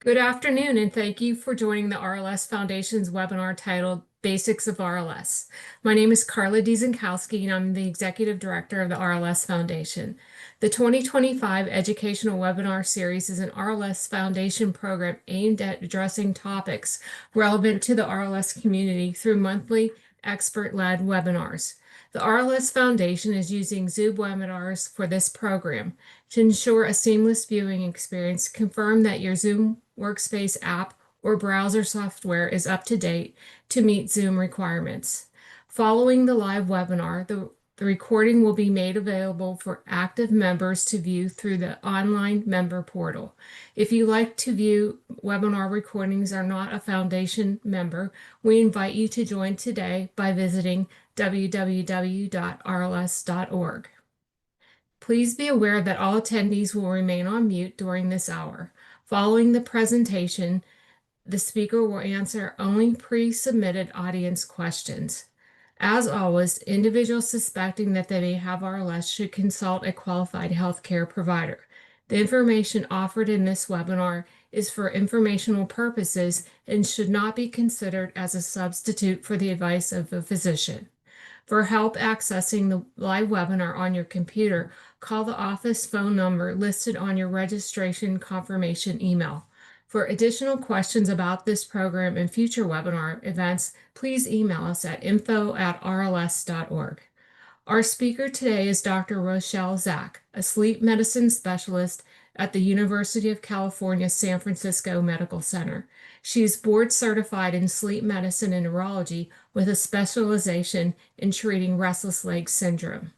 Good afternoon, and thank you for joining the RLS Foundation's webinar titled Basics of RLS. My name is Carla Diezenkowski, and I'm the Executive Director of the RLS Foundation. The 2025 Educational Webinar Series is an RLS Foundation program aimed at addressing topics relevant to the RLS community through monthly expert-led webinars. The RLS Foundation is using Zoom webinars for this program. To ensure a seamless viewing experience, confirm that your Zoom Workspace app or browser software is up to date to meet Zoom requirements. Following the live webinar, the recording will be made available for active members to view through the online member portal. If you like to view webinar recordings or are not a Foundation member, we invite you to join today by visiting www.rls.org. Please be aware that all attendees will remain on mute during this hour. Following the presentation, the speaker will answer only pre-submitted audience questions. As always, individuals suspecting that they may have RLS should consult a qualified healthcare provider. The information offered in this webinar is for informational purposes and should not be considered as a substitute for the advice of a physician. For help accessing the live webinar on your computer, call the office phone number listed on your registration confirmation email. For additional questions about this program and future webinar events, please email us at info@rls.org. Our speaker today is Dr. Rochelle Zak, a sleep medicine specialist at the University of California, San Francisco Medical Center. She is board certified in sleep medicine and neurology with a specialization in treating restless legs syndrome.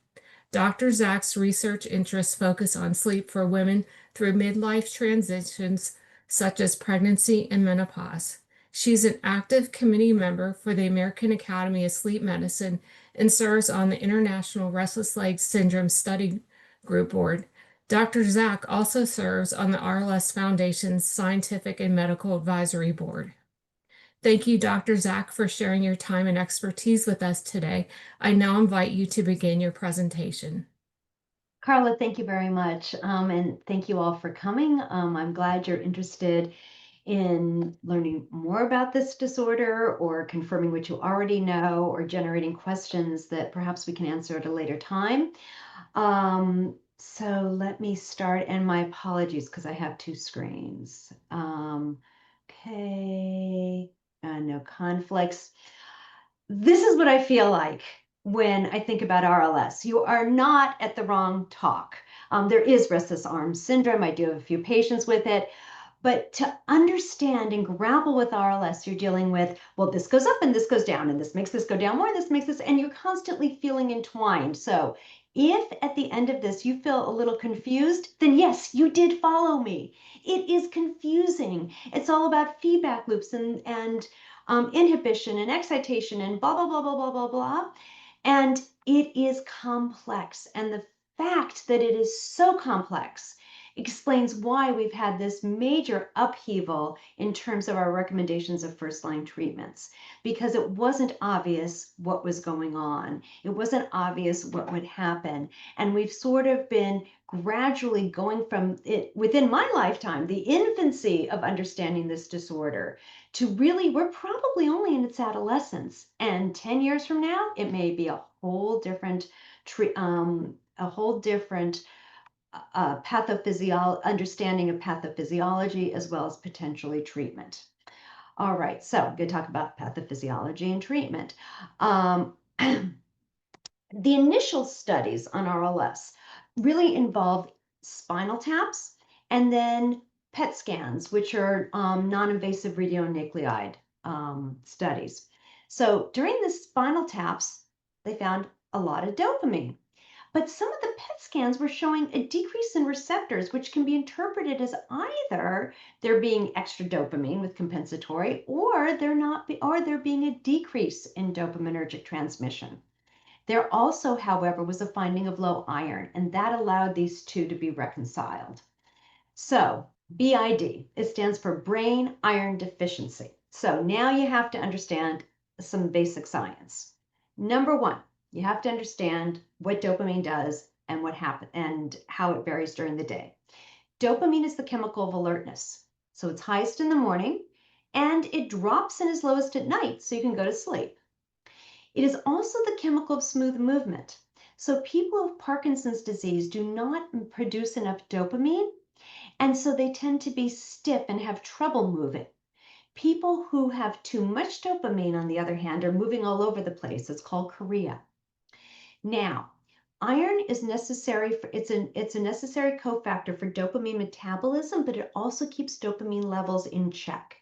Dr. Zak's research interests focus on sleep for women through midlife transitions such as pregnancy and menopause. She's an active committee member for the American Academy of Sleep Medicine and serves on the International Restless Legs Syndrome Study Group Board. Dr. Zak also serves on the RLS Foundation's Scientific and Medical Advisory Board. Thank you, Dr. Zak, for sharing your time and expertise with us today. I now invite you to begin your presentation. Carla, thank you very much. And thank you all for coming. I'm glad you're interested in learning more about this disorder or confirming what you already know or generating questions that perhaps we can answer at a later time. So let me start, and my apologies because I have two screens. Okay, no conflicts. This is what I feel like when I think about RLS. You are not at the wrong talk. There is restless arm syndrome. I do have a few patients with it. But to understand and grapple with RLS, you're dealing with, well, this goes up and this goes down, and this makes this go down more, and this makes this, and you're constantly feeling entwined. So if at the end of this you feel a little confused, then yes, you did follow me. It is confusing. It's all about feedback loops and inhibition and excitation and blah, blah, blah, blah, blah, blah, blah. And it is complex. And the fact that it is so complex explains why we've had this major upheaval in terms of our recommendations of first-line treatments, because it wasn't obvious what was going on. It wasn't obvious what would happen. And we've sort of been gradually going from it within my lifetime, the infancy of understanding this disorder, to really, we're probably only in its adolescence. And 10 years from now, it may be a whole different understanding of pathophysiology as well as potentially treatment. All right, so I'm going to talk about pathophysiology and treatment. The initial studies on RLS really involved spinal taps and then PET scans, which are non-invasive radionuclide studies. So during the spinal taps, they found a lot of dopamine. But some of the PET scans were showing a decrease in receptors, which can be interpreted as either there being extra dopamine with compensatory, or there being a decrease in dopaminergic transmission. There also, however, was a finding of low iron, and that allowed these two to be reconciled. So BID, it stands for brain iron deficiency. So now you have to understand some basic science. Number one, you have to understand what dopamine does and what happens and how it varies during the day. Dopamine is the chemical of alertness. So it's highest in the morning and it drops and is lowest at night, so you can go to sleep. It is also the chemical of smooth movement. So people with Parkinson's disease do not produce enough dopamine, and so they tend to be stiff and have trouble moving. People who have too much dopamine, on the other hand, are moving all over the place. It's called chorea. Now, iron is necessary for it's a necessary cofactor for dopamine metabolism, but it also keeps dopamine levels in check.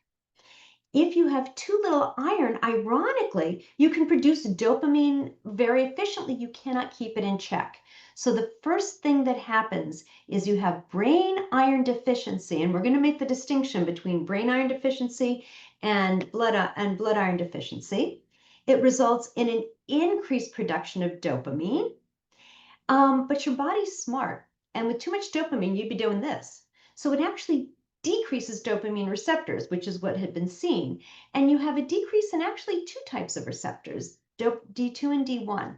If you have too little iron, ironically, you can produce dopamine very efficiently. You cannot keep it in check. So the first thing that happens is you have brain iron deficiency, and we're going to make the distinction between brain iron deficiency and blood iron deficiency. It results in an increased production of dopamine, but your body's smart. And with too much dopamine, you'd be doing this. So it actually decreases dopamine receptors, which is what had been seen. And you have a decrease in actually two types of receptors, D2 and D1.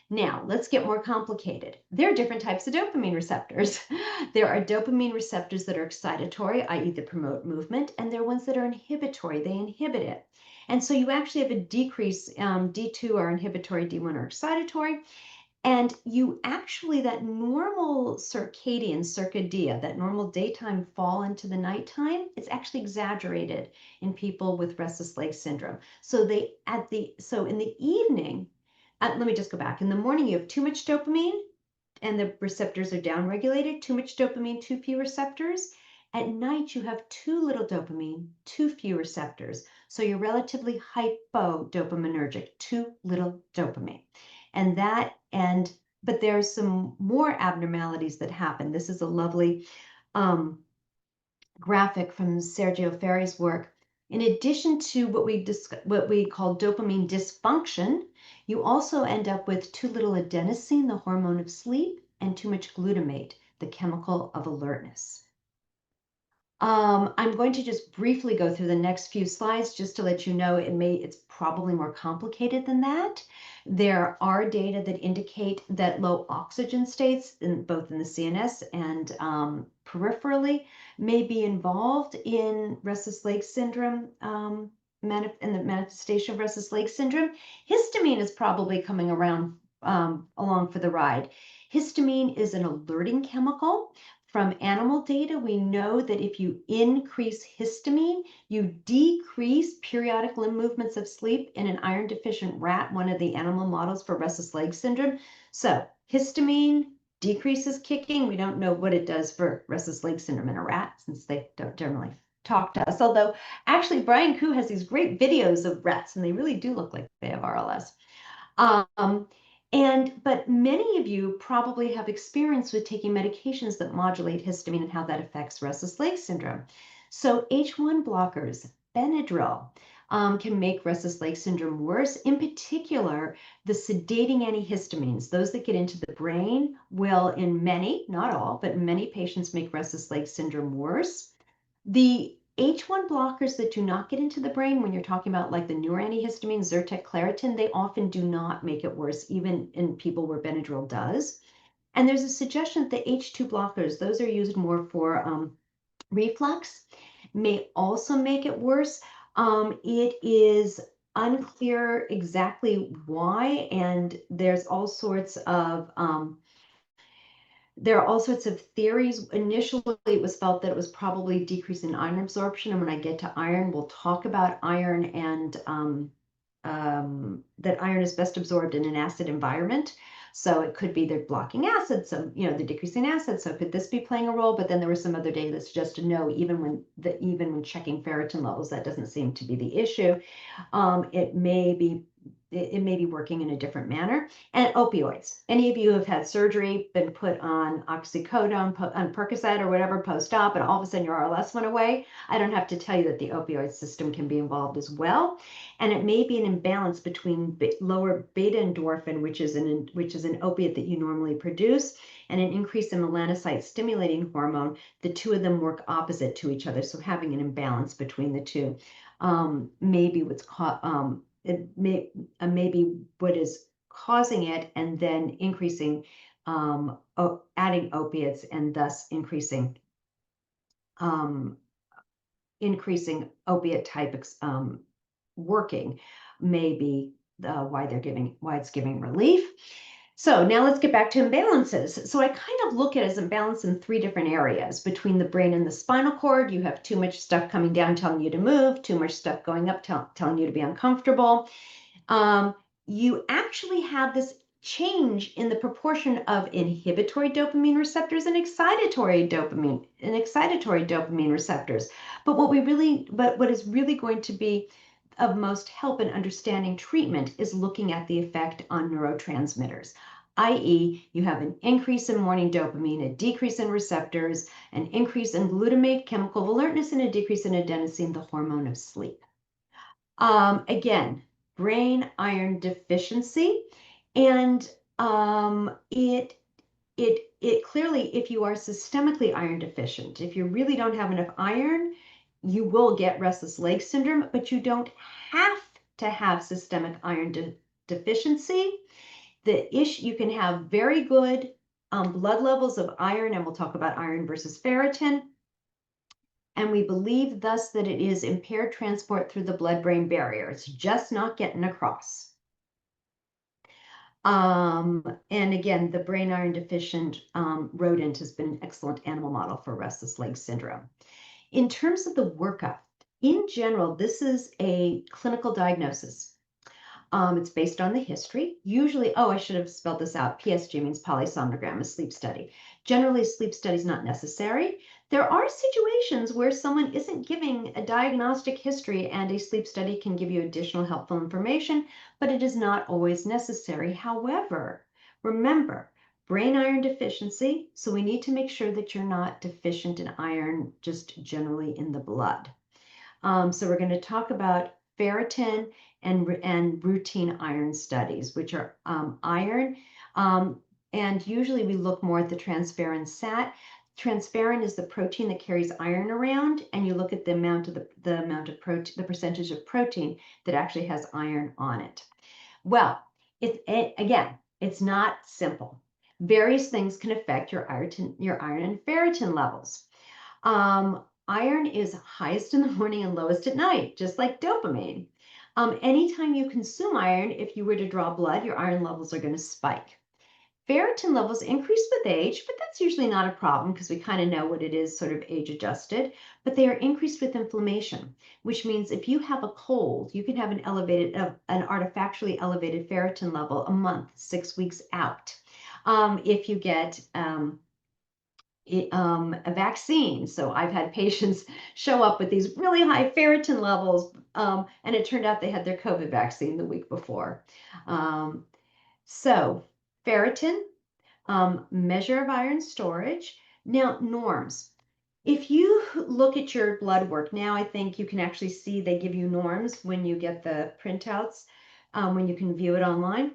Now, let's get more complicated. There are different types of dopamine receptors. There are dopamine receptors that are excitatory, i.e. they promote movement, and there are ones that are inhibitory, they inhibit it. And so you actually have a decrease, D2 are inhibitory, D1 are excitatory, and you actually, that normal circadia, that normal daytime fall into the nighttime, it's actually exaggerated in people with restless leg syndrome. So in the evening, let me just go back. In the morning, you have too much dopamine and the receptors are downregulated, too much dopamine, too few receptors. At night, you have too little dopamine, too few receptors. So you're relatively hypodopaminergic, too little dopamine. But there's some more abnormalities that happen. This is a lovely graphic from Sergio Ferri's work. In addition to what we call dopamine dysfunction, you also end up with too little adenosine, the hormone of sleep, and too much glutamate, the chemical of alertness. I'm going to just briefly go through the next few slides just to let you know it's probably more complicated than that. There are data that indicate that low oxygen states, both in the CNS and peripherally, may be involved in restless leg syndrome, in the manifestation of restless leg syndrome. Histamine is probably coming around along for the ride. Histamine is an alerting chemical. From animal data, we know that if you increase histamine, you decrease periodic limb movements of sleep in an iron deficient rat, one of the animal models for restless leg syndrome. So histamine decreases kicking. We don't know what it does for restless leg syndrome in a rat since they don't generally talk to us. Although actually Brian Koo has these great videos of rats and they really do look like they have RLS. But many of you probably have experience with taking medications that modulate histamine and how that affects restless leg syndrome. So H1 blockers, Benadryl, can make restless leg syndrome worse. In particular, the sedating antihistamines, those that get into the brain, will in many, not all, but many patients make restless leg syndrome worse. The H1 blockers that do not get into the brain, when you're talking about like the newer antihistamines, Zyrtec, Claritin, they often do not make it worse, even in people where Benadryl does. And there's a suggestion that the H2 blockers, those are used more for reflux, may also make it worse. It is unclear exactly why, and there are all sorts of theories. Initially, it was felt that it was probably decrease in iron absorption. And when I get to iron, we'll talk about iron and that iron is best absorbed in an acid environment. So it could be they're blocking acid, so they're decreasing acid. So could this be playing a role? But then there was some other data that suggested no, even when checking ferritin levels, that doesn't seem to be the issue. It may be working in a different manner. And opioids. Any of you have had surgery, been put on oxycodone, on Percocet or whatever post-op, and all of a sudden your RLS went away. I don't have to tell you that the opioid system can be involved as well. And it may be an imbalance between lower beta endorphin, which is an opiate that you normally produce, and an increase in melanocyte stimulating hormone. The two of them work opposite to each other. So having an imbalance between the two may be maybe what is causing it, and then increasing, adding opiates and thus increasing increasing opiate type working may be why it's giving relief. So now let's get back to imbalances. So I kind of look at it as imbalance in three different areas. Between the brain and the spinal cord, you have too much stuff coming down telling you to move, too much stuff going up telling you to be uncomfortable. You actually have this change in the proportion of inhibitory dopamine receptors and excitatory dopamine receptors. But what is really going to be of most help in understanding treatment is looking at the effect on neurotransmitters, i.e., you have an increase in morning dopamine, a decrease in receptors, an increase in glutamate chemical of alertness, and a decrease in adenosine, the hormone of sleep. Again, brain iron deficiency, and it clearly, if you are systemically iron deficient, if you really don't have enough iron, you will get restless leg syndrome, but you don't have to have systemic iron deficiency. You can have very good blood levels of iron, and we'll talk about iron versus ferritin. And we believe thus that it is impaired transport through the blood-brain barrier. It's just not getting across. And again, the brain iron deficient rodent has been an excellent animal model for restless leg syndrome. In terms of the workup, in general, this is a clinical diagnosis. It's based on the history. Usually, oh, I should have spelled this out. PSG means polysomnogram, a sleep study. Generally, a sleep study is not necessary. There are situations where someone isn't giving a diagnostic history and a sleep study can give you additional helpful information, but it is not always necessary. However, remember, brain iron deficiency, so we need to make sure that you're not deficient in iron just generally in the blood. So we're going to talk about ferritin and routine iron studies, which are iron. And usually we look more at the transferrin SAT. Transferrin is the protein that carries iron around, and you look at the amount of the protein, the percentage of protein that actually has iron on it. Well, again, it's not simple. Various things can affect your iron and ferritin levels. Iron is highest in the morning and lowest at night, just like dopamine. Anytime you consume iron, if you were to draw blood, your iron levels are going to spike. Ferritin levels increase with age, but that's usually not a problem because we kind of know what it is, sort of age adjusted, but they are increased with inflammation, which means if you have a cold, you can have an artifactually elevated ferritin level a month, 6 weeks out. If you get a vaccine. So I've had patients show up with these really high ferritin levels, and it turned out they had their COVID vaccine the week before. So ferritin, measure of iron storage. Now, norms. If you look at your blood work, now I think you can actually see they give you norms when you get the printouts, when you can view it online.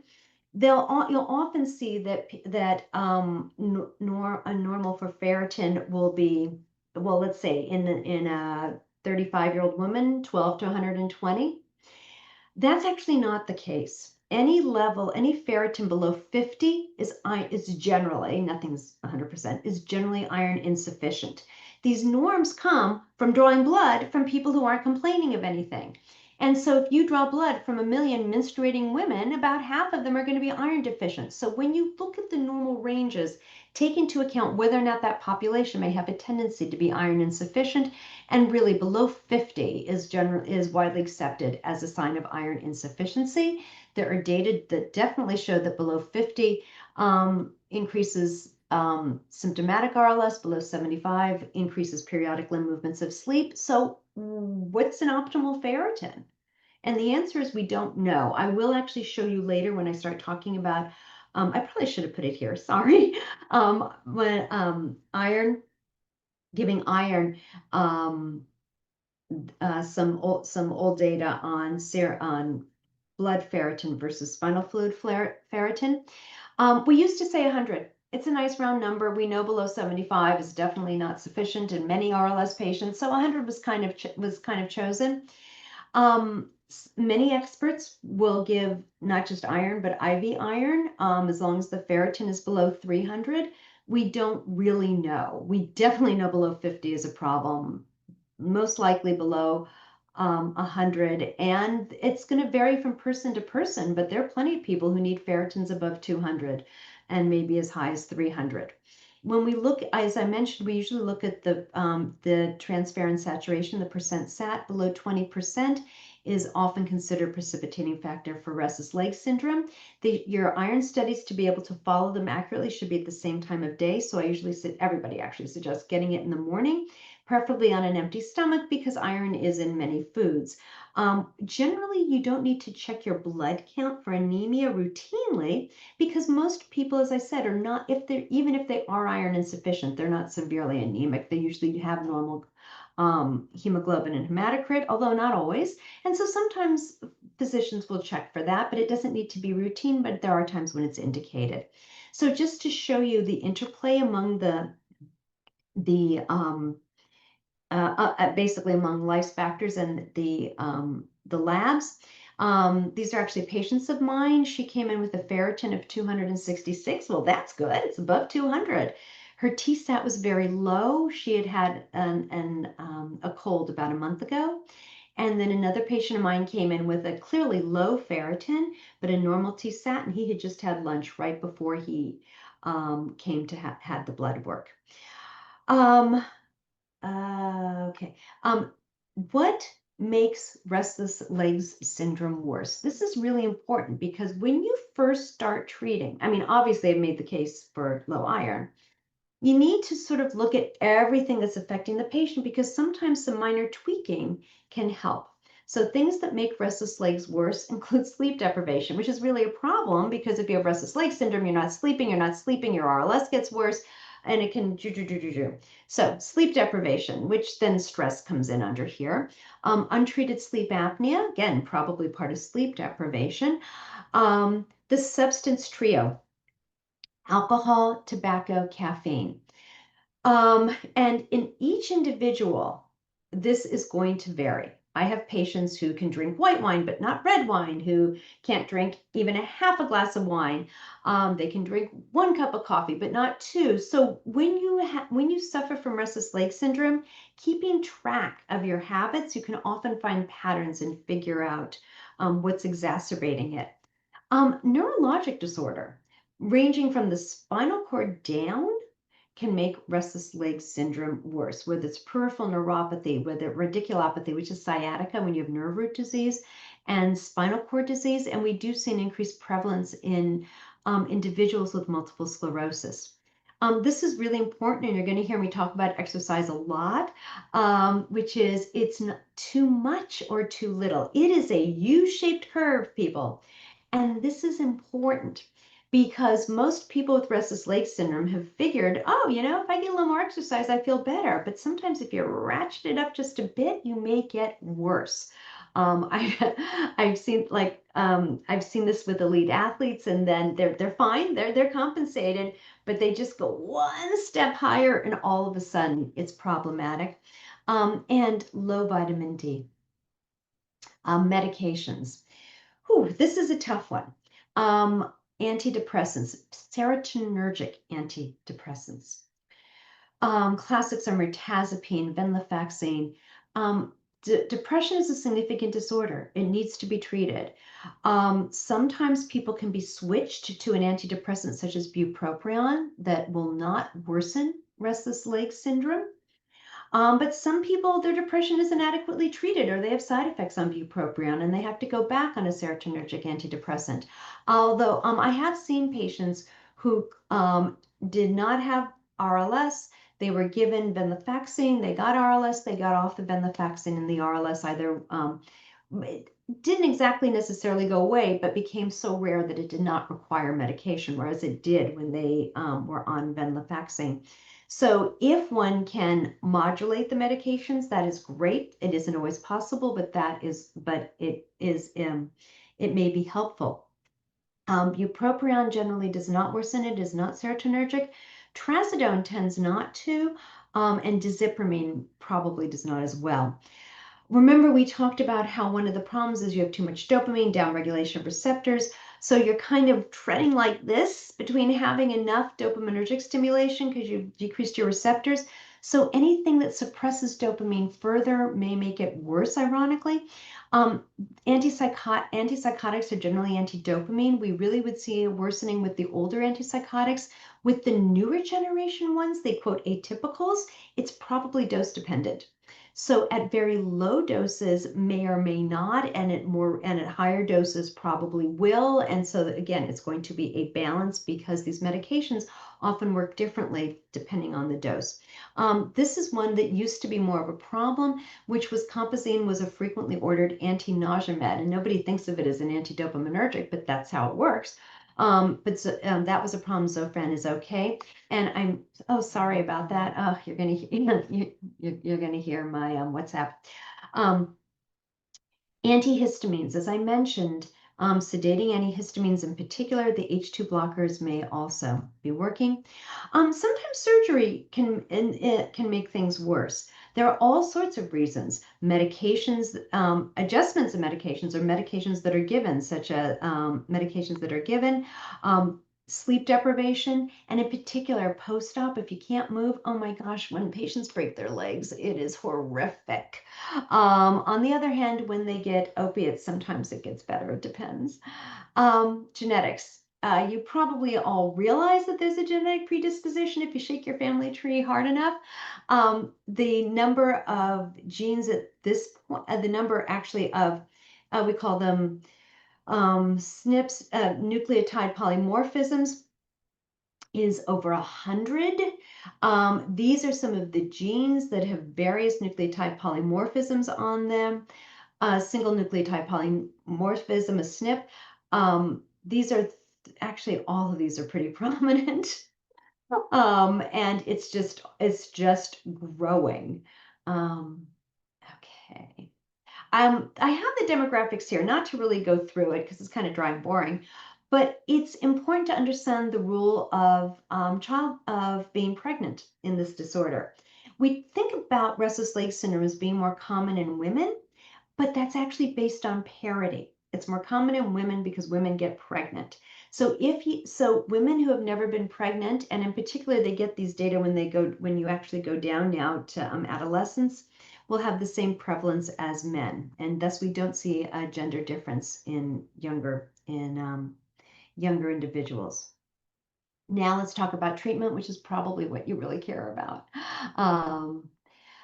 You'll often see that a normal for ferritin will be, well, let's say in a 35-year-old woman, 12 to 120. That's actually not the case. Any ferritin below 50 is generally, nothing's 100%, is generally iron insufficient. These norms come from drawing blood from people who aren't complaining of anything. And so if you draw blood from 1 million menstruating women, about half of them are going to be iron deficient. So when you look at the normal ranges, take into account whether or not that population may have a tendency to be iron insufficient, and really below 50 is widely accepted as a sign of iron insufficiency. There are data that definitely show that below 50 increases symptomatic RLS, below 75 increases periodic limb movements of sleep. So what's an optimal ferritin? And the answer is we don't know. I will actually show you later when I start talking about, I probably should have put it here, sorry. When giving iron, some old data on blood ferritin versus spinal fluid ferritin. We used to say 100. It's a nice round number. We know below 75 is definitely not sufficient in many RLS patients, so 100 was kind of chosen. Many experts will give not just iron, but IV iron, as long as the ferritin is below 300. We don't really know. We definitely know below 50 is a problem. most likely below 100. And it's going to vary from person to person, but there are plenty of people who need ferritins above 200 and maybe as high as 300. When we look, as I mentioned, we usually look at the transferrin saturation, the percent sat below 20% is often considered a precipitating factor for restless leg syndrome. Your iron studies, to be able to follow them accurately, should be at the same time of day. So I usually everybody actually suggests getting it in the morning, preferably on an empty stomach, because iron is in many foods. Generally, you don't need to check your blood count for anemia routinely, because most people, as I said, are not, even if they are iron insufficient, they're not severely anemic. They usually have normal hemoglobin and hematocrit, although not always. And so sometimes physicians will check for that, but it doesn't need to be routine, but there are times when it's indicated. So just to show you the interplay among the basically among life factors and the labs. These are actually patients of mine. She came in with a ferritin of 266. Well, that's good. It's above 200. Her TSAT was very low. She had had a cold about a month ago. And then another patient of mine came in with a clearly low ferritin, but a normal TSAT, and he had just had lunch right before he came to had the blood work. Okay. What makes restless legs syndrome worse? This is really important because when you first start treating, I mean, obviously I've made the case for low iron. You need to sort of look at everything that's affecting the patient, because sometimes some minor tweaking can help. So things that make restless legs worse include sleep deprivation, which is really a problem because if you have restless leg syndrome, you're not sleeping, your RLS gets worse, and it can do. So sleep deprivation, which then stress comes in under here. Untreated sleep apnea, again, probably part of sleep deprivation. The substance trio: alcohol, tobacco, caffeine. And in each individual, this is going to vary. I have patients who can drink white wine, but not red wine, who can't drink even a half a glass of wine. They can drink 1 cup of coffee, but not 2. So when you suffer from restless leg syndrome, keeping track of your habits, you can often find patterns and figure out what's exacerbating it. Neurologic disorder, ranging from the spinal cord down, can make restless leg syndrome worse, whether it's peripheral neuropathy, whether radiculopathy, which is sciatica when you have nerve root disease, and spinal cord disease. And we do see an increased prevalence in individuals with multiple sclerosis. This is really important, and you're going to hear me talk about exercise a lot, which is it's not too much or too little. It is a U-shaped curve, people. And this is important because most people with restless leg syndrome have figured, oh, if I get a little more exercise, I feel better. But sometimes if you ratchet it up just a bit, you may get worse. I've seen this with elite athletes, and then they're fine, they're compensated, but they just go one step higher, and all of a sudden it's problematic. And low vitamin D. Medications. Whew, this is a tough one. Antidepressants, serotonergic antidepressants. Classics are mirtazapine, venlafaxine. Depression is a significant disorder. It needs to be treated. Sometimes people can be switched to an antidepressant such as bupropion that will not worsen restless leg syndrome. But some people, their depression isn't adequately treated, or they have side effects on bupropion, and they have to go back on a serotonergic antidepressant. Although I have seen patients who did not have RLS, they were given venlafaxine, they got RLS, they got off the venlafaxine, and the RLS either it didn't exactly necessarily go away, but became so rare that it did not require medication, whereas it did when they were on venlafaxine. So if one can modulate the medications, that is great. It isn't always possible, but it may be helpful. Bupropion generally does not worsen. It is not serotonergic. Trazodone tends not to, and dizipramine probably does not as well. Remember, we talked about how one of the problems is you have too much dopamine, downregulation of receptors. So you're kind of treading like this between having enough dopaminergic stimulation because you've decreased your receptors. So anything that suppresses dopamine further may make it worse, ironically. Um, Antipsychotics are generally antidopamine. We really would see a worsening with the older antipsychotics. With the newer generation ones, they quote atypicals, it's probably dose dependent. So at very low doses may or may not, and at higher doses probably will. And so again, it's going to be a balance because these medications often work differently depending on the dose. This is one that used to be more of a problem, which was compazine was a frequently ordered anti-nausea med, and nobody thinks of it as an antidopaminergic, but that's how it works. That was a problem. Zofran is okay, and I'm sorry about that. Oh, you're gonna you're gonna hear my WhatsApp. Um, Antihistamines, as I mentioned, sedating antihistamines in particular, the H2 blockers may also be working. Sometimes surgery it can make things worse. There are all sorts of reasons. Medications, adjustments of medications, or medications that are given, such as medications that are given, sleep deprivation, and in particular post-op, if you can't move, oh my gosh, when patients break their legs, it is horrific. On the other hand, when they get opiates, sometimes it gets better. It depends. Genetics. You probably all realize that there's a genetic predisposition if you shake your family tree hard enough. The number of genes at this point, the number actually of, we call them SNPs, nucleotide polymorphisms, is over 100. These are some of the genes that have various nucleotide polymorphisms on them. Single nucleotide polymorphism, a SNP. These are actually, all of these are pretty prominent. And it's just growing. Okay. I have the demographics here, not to really go through it because it's kind of dry and boring, but it's important to understand the rule of being pregnant in this disorder. We think about restless leg syndrome as being more common in women, but that's actually based on parity. It's more common in women because women get pregnant. So women who have never been pregnant, and in particular, they get these data when you actually go down now to adolescence, will have the same prevalence as men, and thus we don't see a gender difference in younger individuals. Now let's talk about treatment, which is probably what you really care about. Um,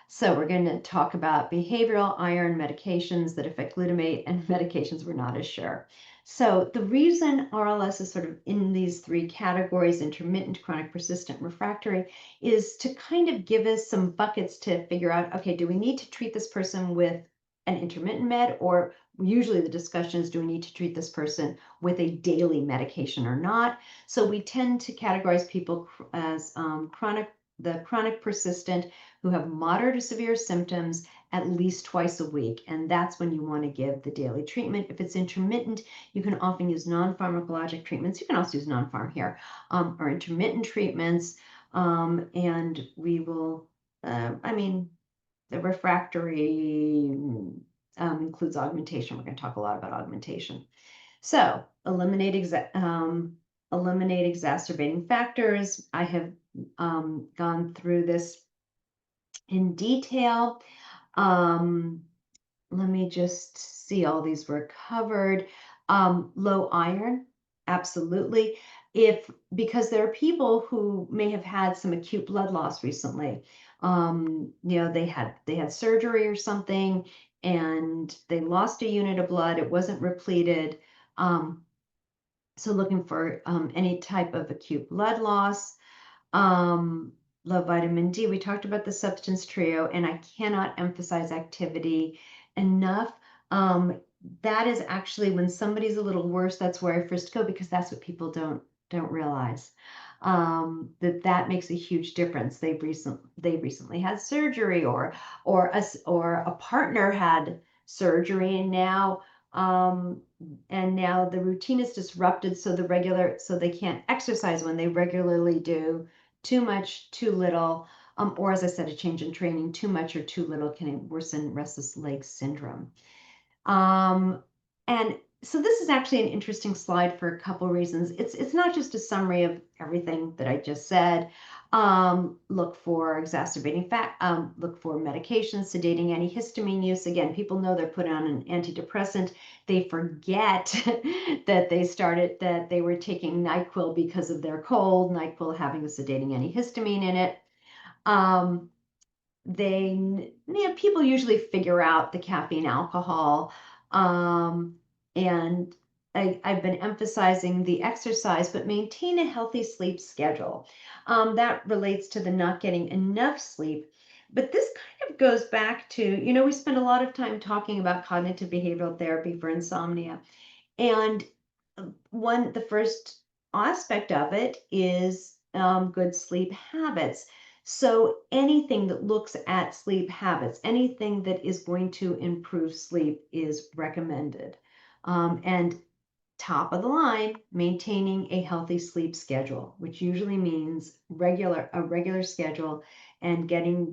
so we're going to talk about behavioral iron medications that affect glutamate and medications we're not as sure. So the reason RLS is sort of in these three categories, intermittent, chronic, persistent, refractory, is to kind of give us some buckets to figure out, okay, do we need to treat this person with an intermittent med, or usually the discussion is, do we need to treat this person with a daily medication or not? So we tend to categorize people as chronic persistent, who have moderate or severe symptoms at least twice a week. And that's when you want to give the daily treatment. If it's intermittent, you can often use non-pharmacologic treatments. You can also use non-pharm here, or intermittent treatments. And we will, the refractory includes augmentation. We're going to talk a lot about augmentation. So eliminate exacerbating factors. I have gone through this in detail. Let me just see, all these were covered. Low iron, absolutely. Because there are people who may have had some acute blood loss recently. They had surgery or something, and they lost a unit of blood. It wasn't repleted. So looking for any type of acute blood loss. Low vitamin D. We talked about the substance trio, and I cannot emphasize activity enough. That is actually, when somebody's a little worse, that's where I first go, because that's what people don't realize. That makes a huge difference. They recently had surgery, or a partner had surgery, and now the routine is disrupted, so they can't exercise when they regularly do. Too much, too little, or as I said, a change in training, too much or too little can worsen restless leg syndrome. And so this is actually an interesting slide for a couple reasons. It's not just a summary of everything that I just said. Look for exacerbating fact, look for medications, sedating antihistamine use. Again, people know they're put on an antidepressant. They forget that they were taking NyQuil because of their cold, NyQuil having a sedating antihistamine in it. Um, people usually figure out the caffeine, alcohol, um, and I've been emphasizing the exercise, but maintain a healthy sleep schedule. That relates to the not getting enough sleep. But this kind of goes back to, we spend a lot of time talking about cognitive behavioral therapy for insomnia. And the first aspect of it is good sleep habits. So anything that looks at sleep habits, anything that is going to improve sleep is recommended. And top of the line, maintaining a healthy sleep schedule, which usually means a regular schedule and getting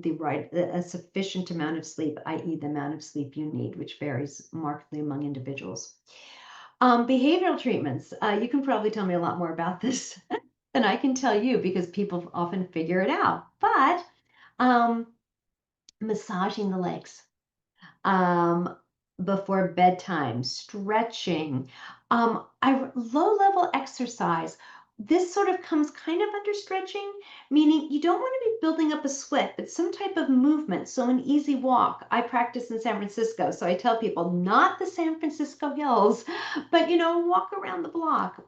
a sufficient amount of sleep, i.e. the amount of sleep you need, which varies markedly among individuals. Behavioral treatments. You can probably tell me a lot more about this than I can tell you because people often figure it out. But um, massaging the legs um, before bedtime, stretching, low-level exercise. This sort of comes kind of under stretching, meaning you don't want to be building up a sweat, but some type of movement. So an easy walk. I practice in San Francisco, so I tell people not the San Francisco hills, but walk around the block.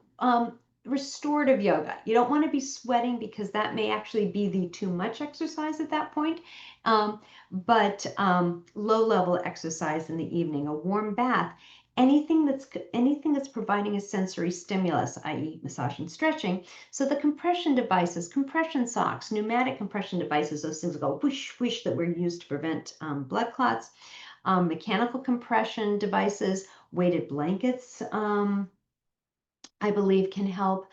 Restorative yoga. You don't want to be sweating because that may actually be the too much exercise at that point. But low level exercise in the evening, a warm bath, anything that's providing a sensory stimulus, i.e. massage and stretching. So the compression devices, compression socks, pneumatic compression devices, those things that go whoosh, whoosh that were used to prevent blood clots, mechanical compression devices, weighted blankets, I believe can help.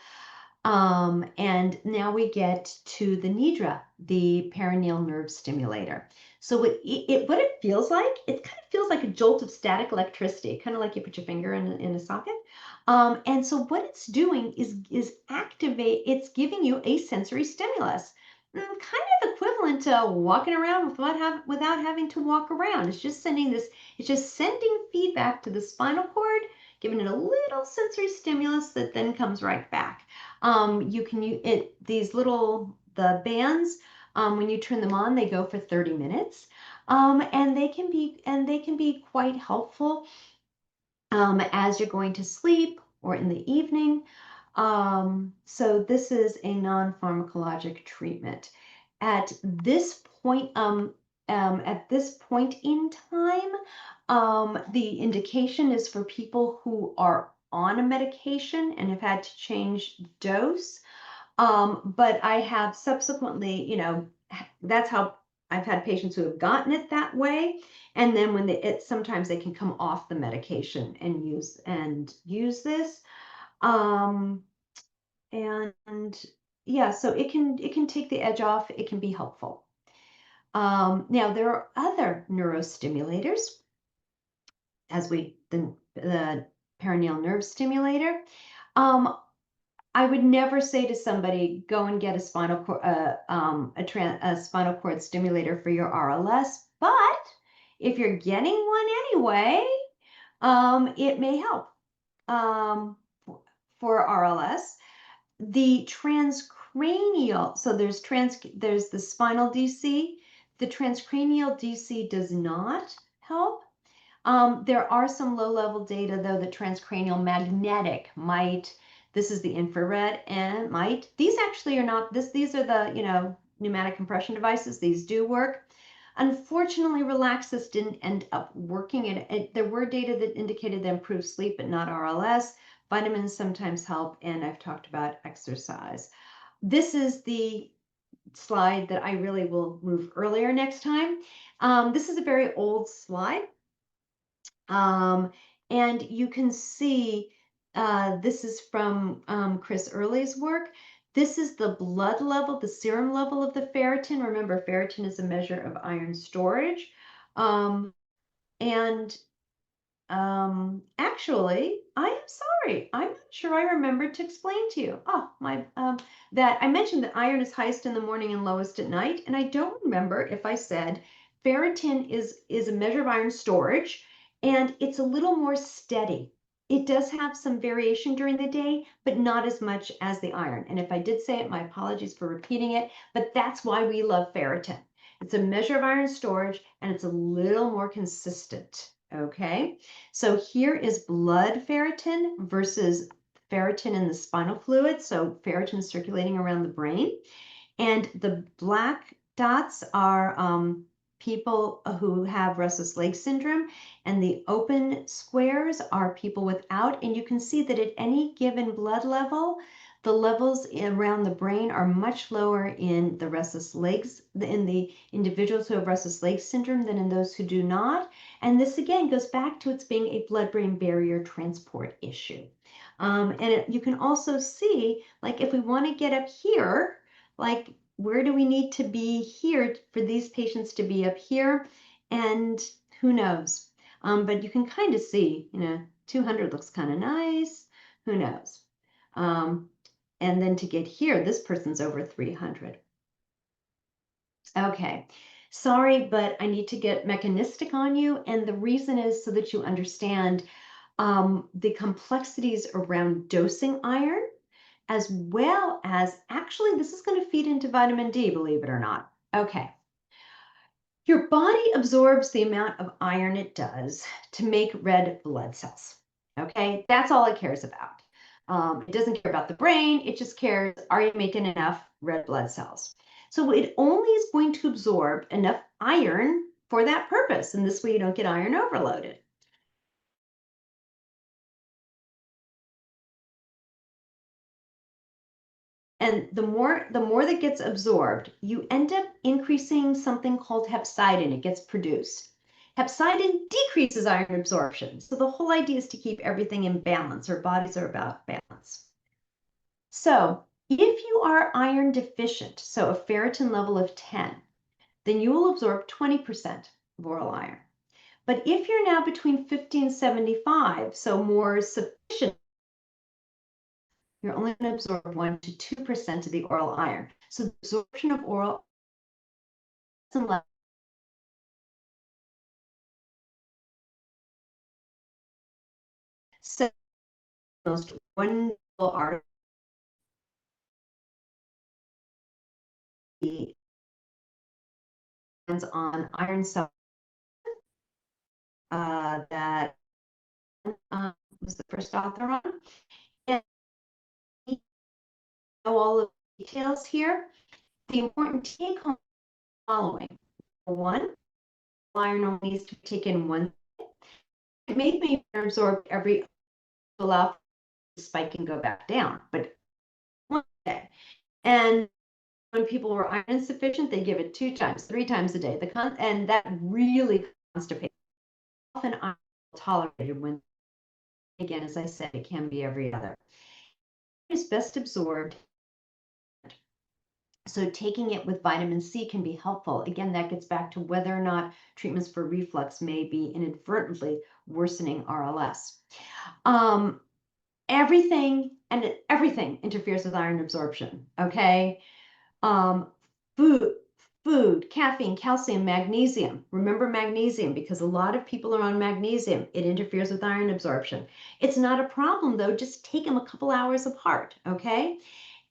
And now we get to the nidra, the perineal nerve stimulator. So what it feels like, it kind of feels like a jolt of static electricity, kind of like you put your finger in a socket. And so what it's doing it's giving you a sensory stimulus. Kind of equivalent to walking around without having to walk around. It's just sending feedback to the spinal cord, giving it a little sensory stimulus that then comes right back. You can use it, the bands, when you turn them on, they go for 30 minutes. And they can be quite helpful as you're going to sleep or in the evening. So this is a non-pharmacologic treatment. At this point, in time, the indication is for people who are on a medication and have had to change dose. But I have subsequently, that's how I've had patients who have gotten it that way. And then sometimes they can come off the medication and use this. Um, and yeah, so it can take the edge off. It can be helpful. Now there are other neurostimulators, the perineal nerve stimulator. I would never say to somebody, go and get a spinal cord stimulator for your RLS. But if you're getting one anyway, it may help for RLS. The transcranial, so there's the spinal DC. The transcranial DC does not help. There are some low-level data, though, that transcranial magnetic might. This is the infrared and might. These actually are not. These are the pneumatic compression devices. These do work. Unfortunately, Relaxis didn't end up working. There were data that indicated they improved sleep, but not RLS. Vitamins sometimes help, and I've talked about exercise. This is the slide that I really will move earlier next time. This is a very old slide. And you can see this is from Chris Early's work. This is the blood level, the serum level of the ferritin. Remember, ferritin is a measure of iron storage. And Actually, I am sorry. I'm not sure I remembered to explain to you. That I mentioned that iron is highest in the morning and lowest at night, and I don't remember if I said ferritin is a measure of iron storage, and it's a little more steady. It does have some variation during the day, but not as much as the iron. And if I did say it, my apologies for repeating it, but that's why we love ferritin. It's a measure of iron storage, and it's a little more consistent. Okay, so here is blood ferritin versus ferritin in the spinal fluid. So ferritin circulating around the brain. And the black dots are people who have restless leg syndrome, and the open squares are people without. And you can see that at any given blood level, the levels around the brain are much lower in the restless legs, in the individuals who have restless leg syndrome than in those who do not. And this again goes back to its being a blood-brain barrier transport issue. You can also see, like if we want to get up here, like where do we need to be here for these patients to be up here? And who knows? But you can kind of see, 200 looks kind of nice. Who knows? Um, and then to get here, this person's over 300. Okay, sorry, but I need to get mechanistic on you. And the reason is so that you understand the complexities around dosing iron, as well as actually, this is going to feed into vitamin D, believe it or not. Okay. Your body absorbs the amount of iron it does to make red blood cells. Okay, that's all it cares about. It doesn't care about the brain, it just cares, are you making enough red blood cells? So it only is going to absorb enough iron for that purpose, and this way you don't get iron overloaded. And the more that gets absorbed, you end up increasing something called hepcidin. It gets produced. Hepcidin decreases iron absorption. So the whole idea is to keep everything in balance. Our bodies are about balance. So if you are iron deficient, so a ferritin level of 10, then you will absorb 20% of oral iron. But if you're now between 50 and 75, so more sufficient, you're only going to absorb 1 to 2% of the oral iron. So the absorption of oral iron so most wonderful article on iron cell that was the first author on. And you know all of the details here. The important take home following. One, iron only needs to be taken once. It may be absorbed every to allow the spike and go back down, but one day. And when people were iron insufficient, they give it 2 times, 3 times a day. And that really constipates. Often iron tolerated when, again, as I said, it can be every other. It is best absorbed. So taking it with vitamin C can be helpful. Again, that gets back to whether or not treatments for reflux may be inadvertently worsening RLS. Everything interferes with iron absorption. Okay. Um, food, caffeine, calcium, magnesium. Remember magnesium, because a lot of people are on magnesium. It interferes with iron absorption. It's not a problem though, just take them a couple hours apart, okay?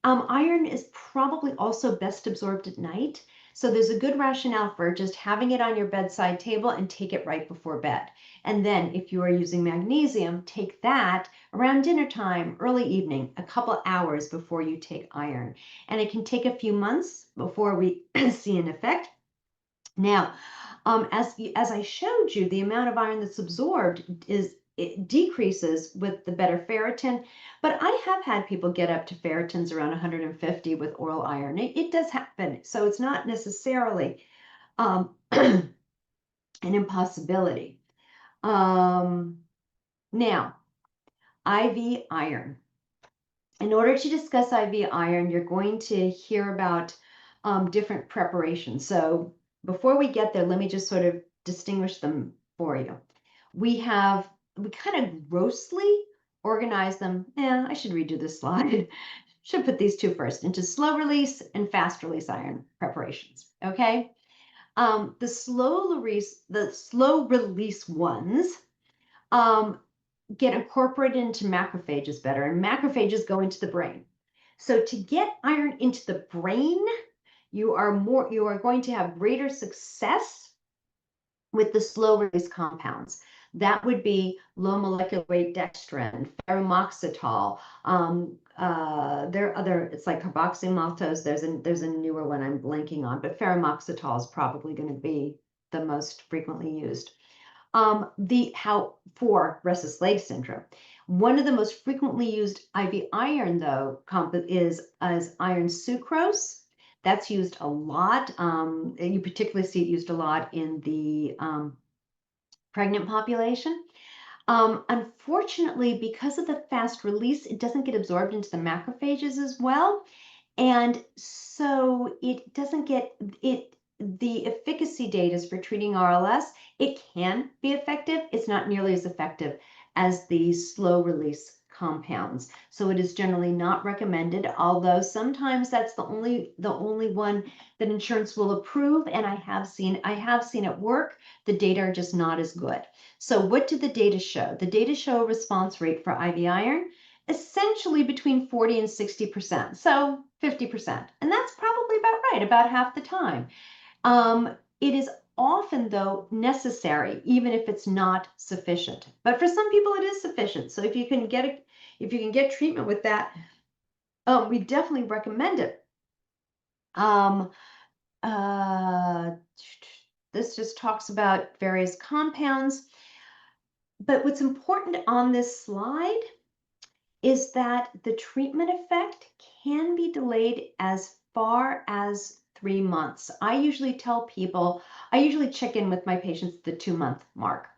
Iron is probably also best absorbed at night. So there's a good rationale for just having it on your bedside table and take it right before bed. And then if you are using magnesium, take that around dinner time, early evening, a couple hours before you take iron. And it can take a few months before we see an effect. Now, as I showed you, the amount of iron that's absorbed it decreases with the better ferritin, but I have had people get up to ferritins around 150 with oral iron. It does happen, so it's not necessarily an impossibility. Now, IV iron. In order to discuss IV iron, you're going to hear about different preparations. So before we get there, let me just sort of distinguish them for you. We have we kind of grossly organize them. I should redo this slide. Should put these two first into slow release and fast release iron preparations. Okay. The slow release ones get incorporated into macrophages better, and macrophages go into the brain. So to get iron into the brain, you are going to have greater success with the slow release compounds. That would be low molecular weight dextrin, ferromoxetol. There are other, it's like carboxymaltose. There's a newer one I'm blanking on, but ferromoxetol is probably going to be the most frequently used. For restless leg syndrome, one of the most frequently used IV iron though is iron sucrose. That's used a lot. You particularly see it used a lot in the pregnant population. Unfortunately, because of the fast release, it doesn't get absorbed into the macrophages as well. And so it doesn't get it. The efficacy data is for treating RLS. It can be effective. It's not nearly as effective as the slow release compounds. So it is generally not recommended, although sometimes that's the only one that insurance will approve. And I have seen it work. The data are just not as good. So what do the data show? The data show a response rate for IV iron essentially between 40 and 60%, so 50%. And that's probably about right, about half the time. It is often, though, necessary, even if it's not sufficient. But for some people, it is sufficient. So if you can get treatment with that, we definitely recommend it. This just talks about various compounds. But what's important on this slide is that the treatment effect can be delayed as far as 3 months. I usually check in with my patients at the 2-month mark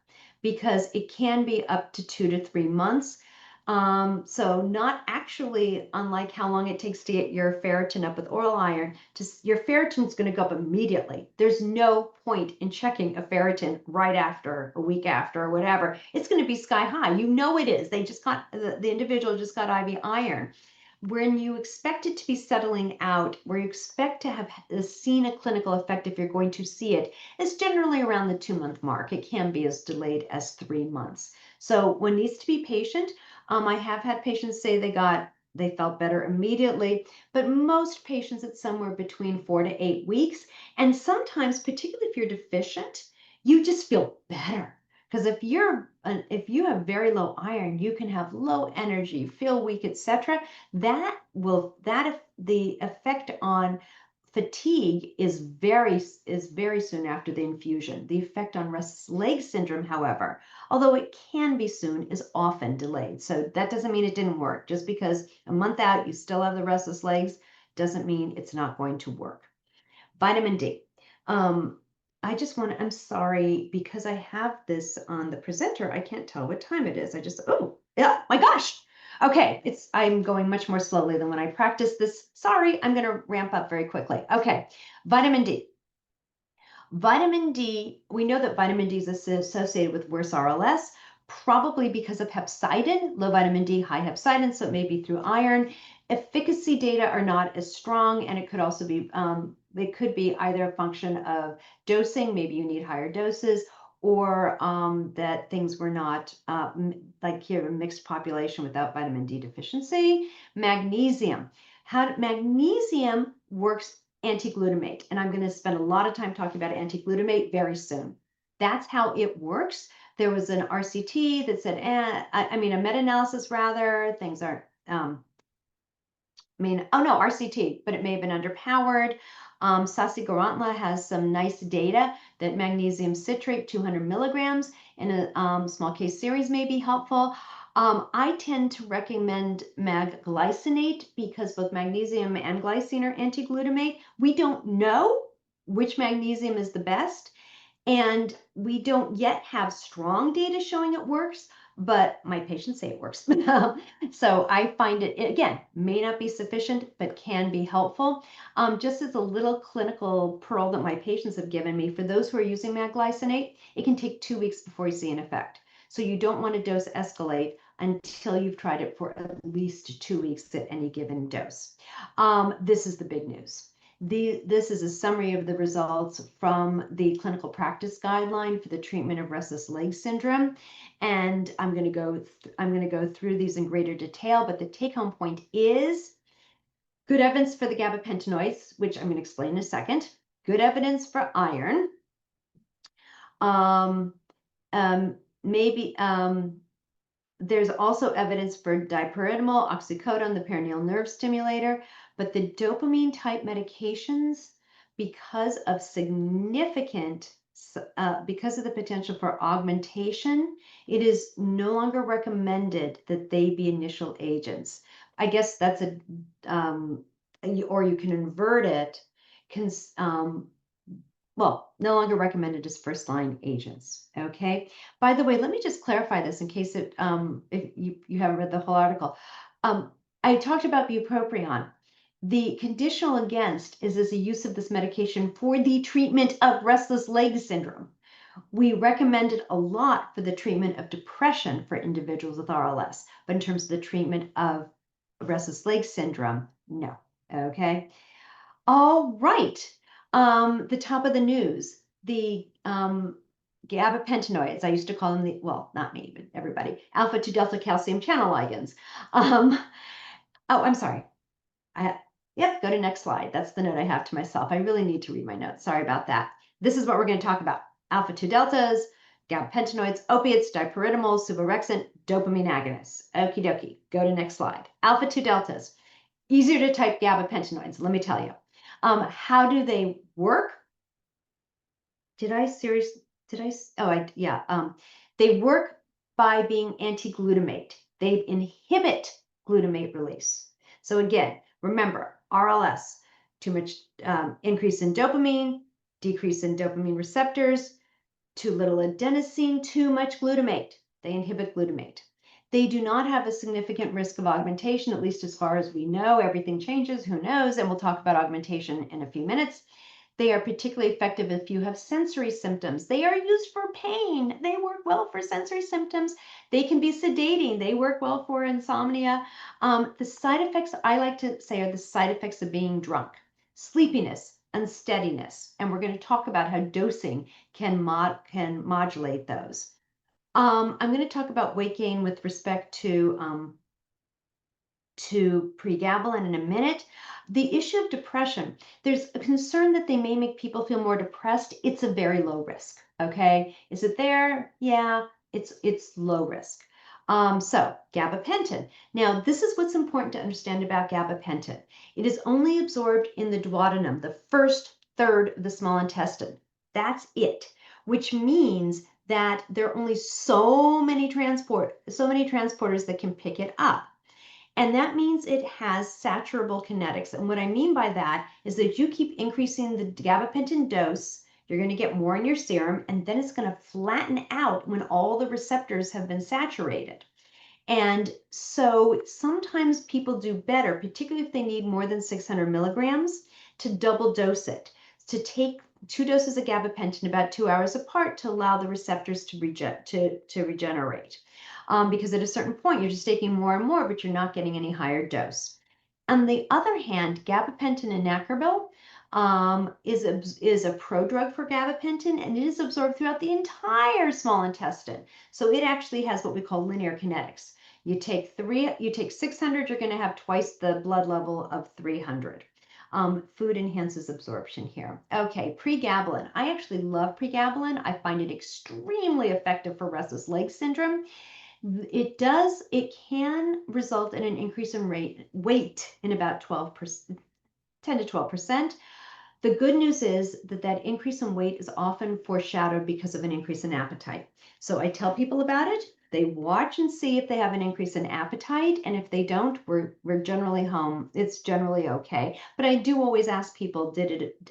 because it can be up to 2 to 3 months. So not actually unlike how long it takes to get your ferritin up with oral iron, your ferritin is going to go up immediately. There's no point in checking a ferritin right after, a week after, or whatever. It's going to be sky high. You know it is. The individual just got IV iron. When you expect it to be settling out, where you expect to have seen a clinical effect if you're going to see it, is generally around the 2-month mark. It can be as delayed as 3 months. So one needs to be patient. I have had patients say they felt better immediately, but most patients it's somewhere between 4 to 8 weeks. And sometimes, particularly if you're deficient, you just feel better. Because if you have very low iron, you can have low energy, feel weak, etc. The effect on fatigue is very soon after the infusion. The effect on restless leg syndrome, however, although it can be soon, is often delayed. So that doesn't mean it didn't work. Just because a month out you still have the restless legs doesn't mean it's not going to work. Vitamin D. I'm sorry, because I have this on the presenter, I can't tell what time it is. Oh, yeah, my gosh. Okay, I'm going much more slowly than when I practiced this. Sorry, I'm going to ramp up very quickly. Okay, vitamin D. Vitamin D, we know that vitamin D is associated with worse RLS, probably because of hepcidin, low vitamin D, high hepcidin, so it may be through iron. Efficacy data are not as strong, and it could also be, it could be either a function of dosing, maybe you need higher doses, or that things were not, like you have a mixed population without vitamin D deficiency. Magnesium. Magnesium works anti-glutamate, and I'm going to spend a lot of time talking about anti-glutamate very soon. That's how it works. There was an RCT that said, a meta-analysis rather, things aren't, RCT, but it may have been underpowered. Sasigarantla has some nice data that magnesium citrate, 200 milligrams in a small case series may be helpful. I tend to recommend magglycinate because both magnesium and glycine are anti-glutamate. We don't know which magnesium is the best, and we don't yet have strong data showing it works, but my patients say it works. So I find it, again, may not be sufficient, but can be helpful. Just as a little clinical pearl that my patients have given me, for those who are using magglycinate, it can take 2 weeks before you see an effect. So you don't want to dose escalate until you've tried it for at least 2 weeks at any given dose. This is the big news. This is a summary of the results from the clinical practice guideline for the treatment of restless leg syndrome. And I'm going to go through these in greater detail, but the take-home point is good evidence for the gabapentinoids, which I'm going to explain in a second. Good evidence for iron. Maybe there's also evidence for dipyridamole, oxycodone, the perineal nerve stimulator, but the dopamine type medications, because of because of the potential for augmentation, it is no longer recommended that they be initial agents. I guess that's or you can invert it, well, no longer recommended as first-line agents, okay? By the way, let me just clarify this in case if you haven't read the whole article. I talked about bupropion. The conditional against is a use of this medication for the treatment of restless leg syndrome. We recommend it a lot for the treatment of depression for individuals with RLS, but in terms of the treatment of restless leg syndrome, no, okay? All right. The top of the news, the gabapentinoids. I used to call them well, not me, but everybody, alpha 2 delta calcium channel ligands. Oh, I'm sorry. Yep, go to next slide. That's the note I have to myself. I really need to read my notes. Sorry about that. This is what we're going to talk about. Alpha 2 deltas, gabapentinoids, opiates, dipyridamole, suvorexant, dopamine agonists. Okie dokie. Go to next slide. Alpha 2 deltas. Easier to type gabapentinoids, let me tell you. How do they work? They work by being anti-glutamate. They inhibit glutamate release. So again, remember, RLS, too much increase in dopamine, decrease in dopamine receptors, too little adenosine, too much glutamate. They inhibit glutamate. They do not have a significant risk of augmentation, at least as far as we know. Everything changes, who knows? And we'll talk about augmentation in a few minutes. They are particularly effective if you have sensory symptoms. They are used for pain. They work well for sensory symptoms. They can be sedating. They work well for insomnia. The side effects I like to say are the side effects of being drunk: sleepiness, unsteadiness. And we're going to talk about how dosing can modulate those. I'm going to talk about weight gain with respect to pregabalin in a minute. The issue of depression, there's a concern that they may make people feel more depressed. It's a very low risk, okay? Is it there? Yeah, it's low risk. So gabapentin. Now, this is what's important to understand about gabapentin. It is only absorbed in the duodenum, the first third of the small intestine. That's it, which means that there are only so many transporters that can pick it up. And that means it has saturable kinetics. And what I mean by that is that you keep increasing the gabapentin dose, you're going to get more in your serum, and then it's going to flatten out when all the receptors have been saturated. And so sometimes people do better, particularly if they need more than 600 milligrams, to double dose it, to take 2 doses of gabapentin about 2 hours apart to allow the receptors to regenerate. Because at a certain point, you're just taking more and more, but you're not getting any higher dose. On the other hand, gabapentin and nacarbil is a prodrug for gabapentin, and it is absorbed throughout the entire small intestine. So it actually has what we call linear kinetics. You take 600, you're going to have twice the blood level of 300. Food enhances absorption here. Okay, pregabalin. I actually love pregabalin. I find it extremely effective for restless leg syndrome. It can result in an increase in weight in about 12%, 10 to 12%. The good news is that increase in weight is often foreshadowed because of an increase in appetite. So I tell people about it. They watch and see if they have an increase in appetite, and if they don't, we're generally home. It's generally okay. But I do always ask people,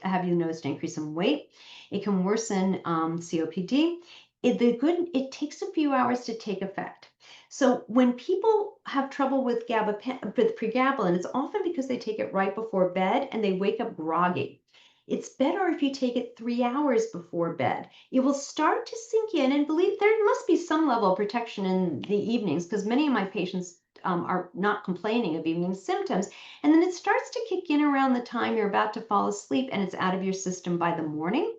have you noticed an increase in weight? It can worsen COPD. It takes a few hours to take effect. So when people have trouble with pregabalin, it's often because they take it right before bed and they wake up groggy. It's better if you take it 3 hours before bed. It will start to sink in, and believe there must be some level of protection in the evenings, because many of my patients are not complaining of evening symptoms. And then it starts to kick in around the time you're about to fall asleep, and it's out of your system by the morning.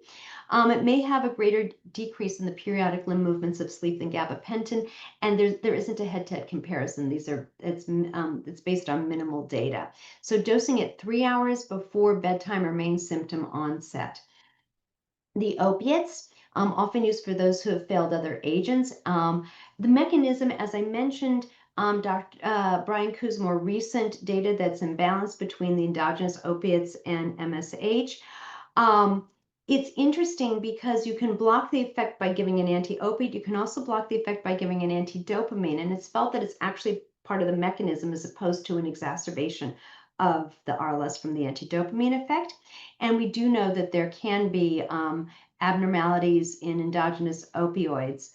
It may have a greater decrease in the periodic limb movements of sleep than gabapentin, and there isn't a head-to-head comparison. It's based on minimal data. So dosing it 3 hours before bedtime or main symptom onset. The opiates, often used for those who have failed other agents. The mechanism, as I mentioned, Brian Kuh's more recent data that's imbalanced between the endogenous opiates and MSH. It's interesting because you can block the effect by giving an anti-opiate. You can also block the effect by giving an anti-dopamine, and it's felt that it's actually part of the mechanism as opposed to an exacerbation of the RLS from the anti-dopamine effect. And we do know that there can be abnormalities in endogenous opioids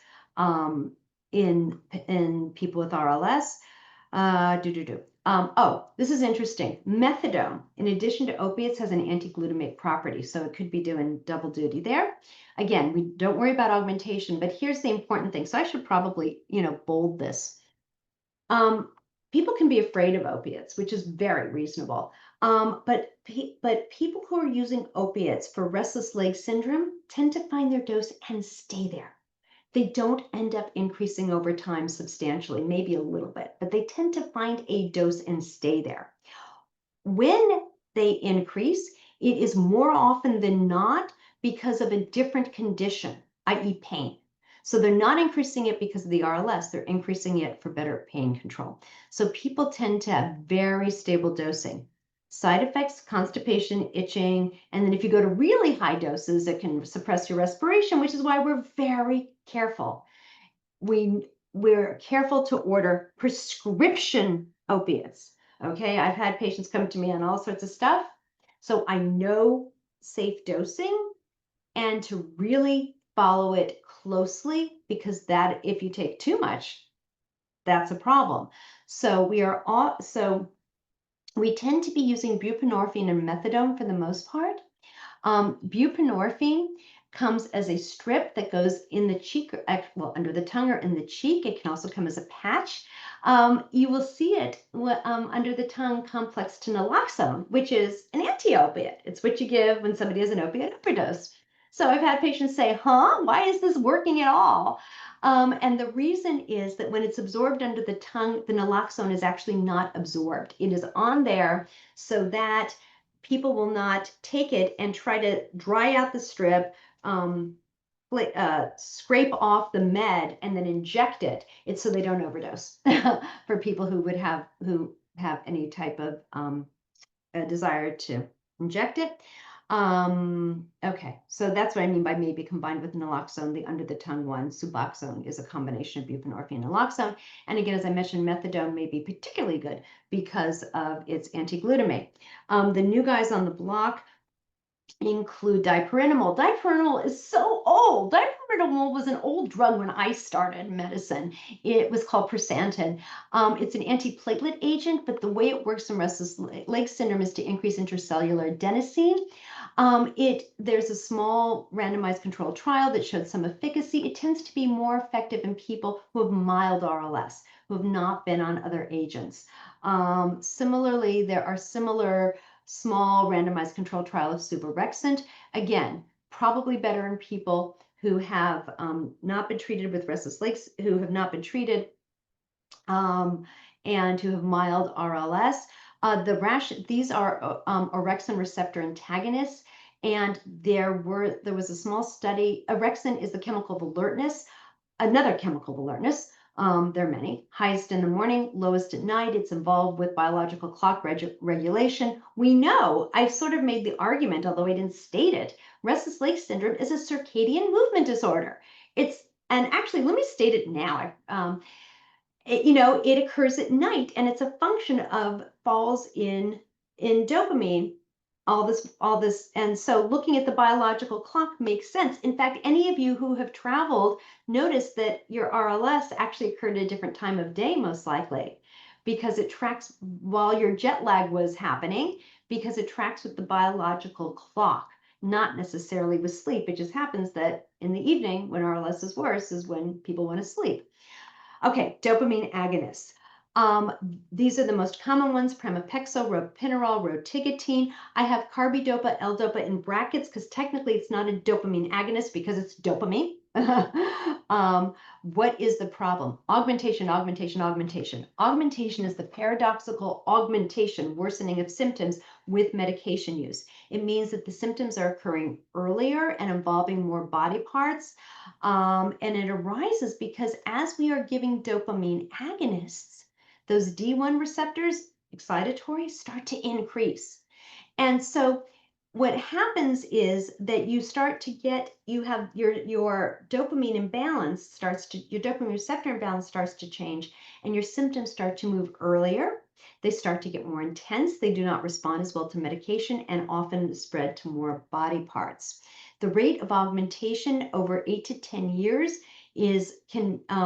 in people with RLS. This is interesting. Methadone, in addition to opiates, has an anti-glutamate property, so it could be doing double duty there. Again, we don't worry about augmentation, but here's the important thing. So I should probably, bold this. People can be afraid of opiates, which is very reasonable. But people who are using opiates for restless leg syndrome tend to find their dose and stay there. They don't end up increasing over time substantially, maybe a little bit, but they tend to find a dose and stay there. When they increase, it is more often than not because of a different condition, i.e. pain. So they're not increasing it because of the RLS, they're increasing it for better pain control. So people tend to have very stable dosing. Side effects, constipation, itching, and then if you go to really high doses, it can suppress your respiration, which is why we're very careful. We're careful to order prescription opiates. Okay, I've had patients come to me on all sorts of stuff. So I know safe dosing and to really follow it closely, because that if you take too much, that's a problem. So we tend to be using buprenorphine and methadone for the most part. Buprenorphine comes as a strip that goes in the cheek, or under the tongue or in the cheek. It can also come as a patch. You will see it under the tongue complex to naloxone, which is an anti-opiate. It's what you give when somebody has an opiate overdose. So I've had patients say, why is this working at all? And the reason is that when it's absorbed under the tongue, the naloxone is actually not absorbed. It is on there so that people will not take it and try to dry out the strip, scrape off the med, and then inject it. It's so they don't overdose for people who have any type of a desire to inject it. Okay, so that's what I mean by maybe combined with naloxone. The under the tongue one, Suboxone, is a combination of buprenorphine and naloxone. And again, as I mentioned, methadone may be particularly good because of its anti-glutamate. The new guys on the block include dipyridamole. Dipyridamole is so old. Dipyridamole was an old drug when I started medicine. It was called Prosantin. It's an antiplatelet agent, but the way it works in restless leg syndrome is to increase intracellular adenosine. There's a small randomized controlled trial that showed some efficacy. It tends to be more effective in people who have mild RLS, who have not been on other agents. Similarly, there are similar small randomized controlled trial of suvorexant. Again, probably better in people who have not been treated with restless legs, who have not been treated, and who have mild RLS. These are orexin receptor antagonists, and there was a small study. Orexin is the chemical of alertness, another chemical of alertness. There are many. Highest in the morning, lowest at night. It's involved with biological clock regulation. We know, I've sort of made the argument, although I didn't state it, restless leg syndrome is a circadian movement disorder. And actually, let me state it now. It occurs at night, and it's a function of falls in dopamine. All this, and so looking at the biological clock makes sense. In fact, any of you who have traveled notice that your RLS actually occurred at a different time of day, most likely, because it tracks while your jet lag was happening, because it tracks with the biological clock. not necessarily with sleep. It just happens that in the evening, when RLS is worse, is when people want to sleep. Okay, dopamine agonists. Um, these are the most common ones: pramipexole, ropinirole, rotigotine. I have carbidopa, L-dopa in brackets because technically it's not a dopamine agonist because it's dopamine. What is the problem? Augmentation, augmentation, augmentation. Augmentation is the paradoxical augmentation, worsening of symptoms with medication use. It means that the symptoms are occurring earlier and involving more body parts. And it arises because as we are giving dopamine agonists, those D1 receptors, excitatory, start to increase. And so what happens is that you start to get, you have your dopamine imbalance starts to, your dopamine receptor imbalance starts to change, and your symptoms start to move earlier. They start to get more intense. They do not respond as well to medication and often spread to more body parts. The rate of augmentation over 8 to 10 years is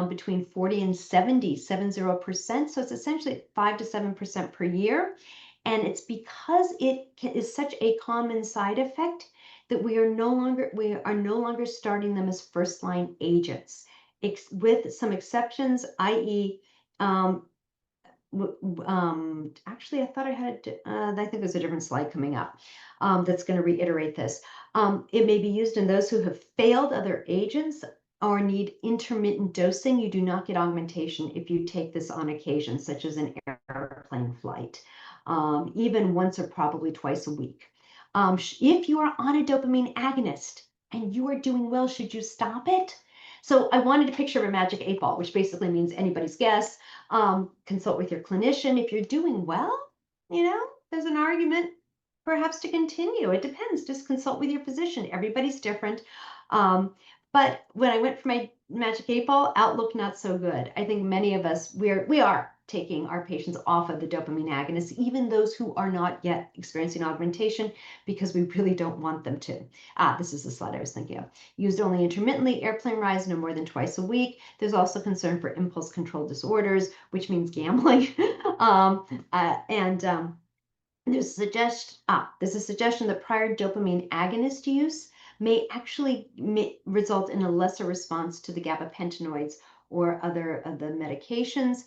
between 40 and 70%. So it's essentially 5 to 7% per year. And it's because it is such a common side effect that we are no longer starting them as first line agents, with some exceptions, i.e., actually, I thought I had, I think there's a different slide coming up that's going to reiterate this. It may be used in those who have failed other agents or need intermittent dosing. You do not get augmentation if you take this on occasion, such as an airplane flight, even once or probably twice a week. If you are on a dopamine agonist and you are doing well, should you stop it? So I wanted a picture of a magic 8-ball, which basically means anybody's guess. Consult with your clinician. If you're doing well, there's an argument perhaps to continue. It depends. Just consult with your physician. Everybody's different. But when I went for my magic 8-ball, outlook not so good. I think many of us, we are taking our patients off of the dopamine agonists, even those who are not yet experiencing augmentation, because we really don't want them to. This is the slide I was thinking of. Used only intermittently, airplane rides no more than twice a week. There's also concern for impulse control disorders, which means gambling. There's a suggestion that prior dopamine agonist use may actually result in a lesser response to the gabapentinoids or other of the medications.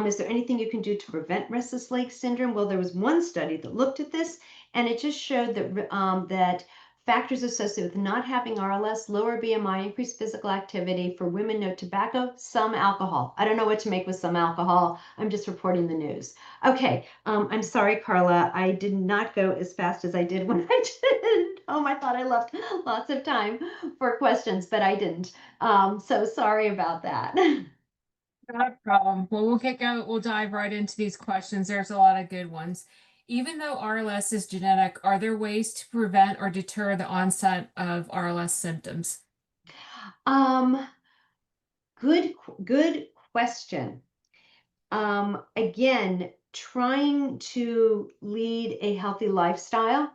Is there anything you can do to prevent restless leg syndrome? Well, there was one study that looked at this, and it just showed that factors associated with not having RLS: lower BMI, increased physical activity. For women, no tobacco, some alcohol. I don't know what to make with some alcohol. I'm just reporting the news. Okay, I'm sorry, Carla. I did not go as fast as I did when I did. I thought I left lots of time for questions, but I didn't. So sorry about that. Not a problem. Well, we'll dive right into these questions. There's a lot of good ones. Even though RLS is genetic, are there ways to prevent or deter the onset of RLS symptoms? Um, good question. Again, trying to lead a healthy lifestyle.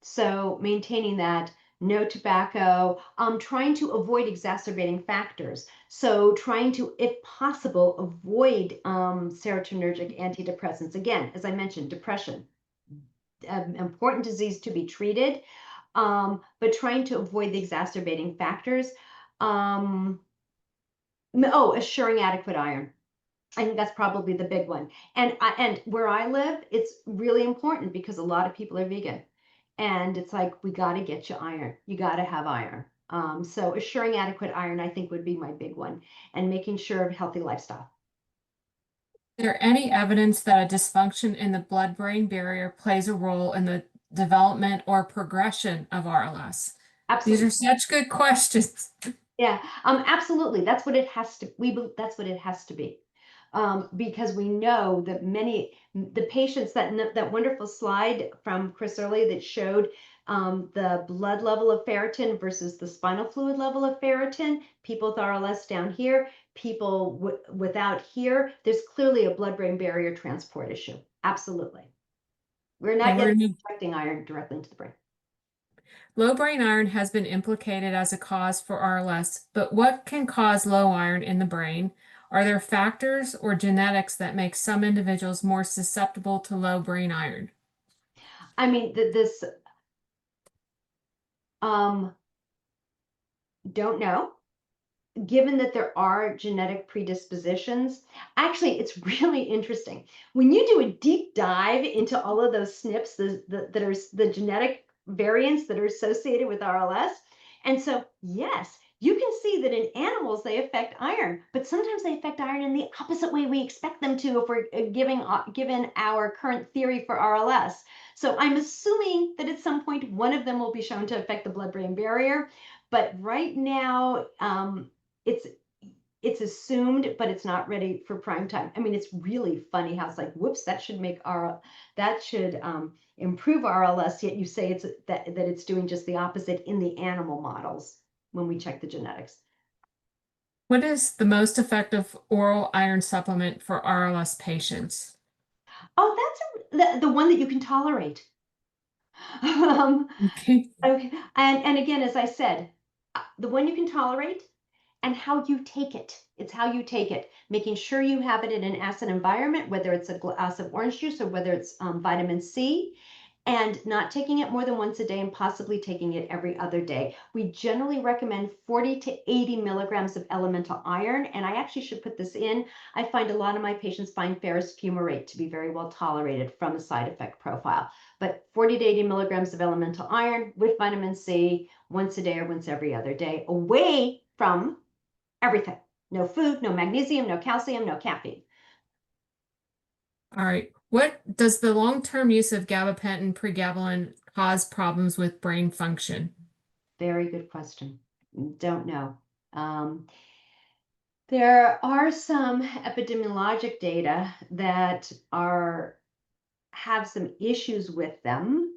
So maintaining that, no tobacco, trying to avoid exacerbating factors. So trying to, if possible, avoid serotonergic antidepressants. Again, as I mentioned, depression, important disease to be treated, but trying to avoid the exacerbating factors. Assuring adequate iron. I think that's probably the big one. And where I live, it's really important because a lot of people are vegan. And it's like, we got to get you iron. You got to have iron. So assuring adequate iron, I think, would be my big one, and making sure of healthy lifestyle. Is there any evidence that a dysfunction in the blood-brain barrier plays a role in the development or progression of RLS? These are Absolutely. such good questions. Yeah, absolutely. That's what it has to, that's what it has to be. Because we know that the patients, that wonderful slide from Chris early that showed the blood level of ferritin versus the spinal fluid level of ferritin, people with RLS down here, people without here, there's clearly a blood-brain barrier transport issue. Absolutely. We're Okay, not we're getting gonna injecting iron directly into the brain. Low brain iron has been implicated as a cause for RLS, but what can cause low iron in the brain? Are there factors or genetics that make some individuals more susceptible to low brain iron? I mean, this Um, don't know. Given that there are genetic predispositions, actually, it's really interesting. When you do a deep dive into all of those SNPs, that are the genetic variants that are associated with RLS, and so, yes, you can see that in animals they affect iron, but sometimes they affect iron in the opposite way we expect them to if we're given our current theory for RLS. So I'm assuming that at some point one of them will be shown to affect the blood-brain barrier, but right now, it's it's assumed, but it's not ready for prime time. I mean, it's really funny how it's like, whoops, that should improve RLS, yet you say that it's doing just the opposite in the animal models when we check the genetics. What is the most effective oral iron supplement for RLS patients? Oh, that's the one that you can tolerate. um, Okay. okay, and again, as I said, the one you can tolerate and how you take it. It's how you take it, making sure you have it in an acid environment, whether it's a glass of orange juice or whether it's vitamin C, and not taking it more than once a day and possibly taking it every other day. We generally recommend 40 to 80 milligrams of elemental iron, and I actually should put this in. I find a lot of my patients find ferrous fumarate to be very well tolerated from a side effect profile. But 40 to 80 milligrams of elemental iron with vitamin C once a day or once every other day, away from everything. No food, no magnesium, no calcium, no caffeine. All right. What does the long-term use of gabapentin pregabalin cause problems with brain function? Very good question. Don't know. Um, there are some epidemiologic data that are have some issues with them,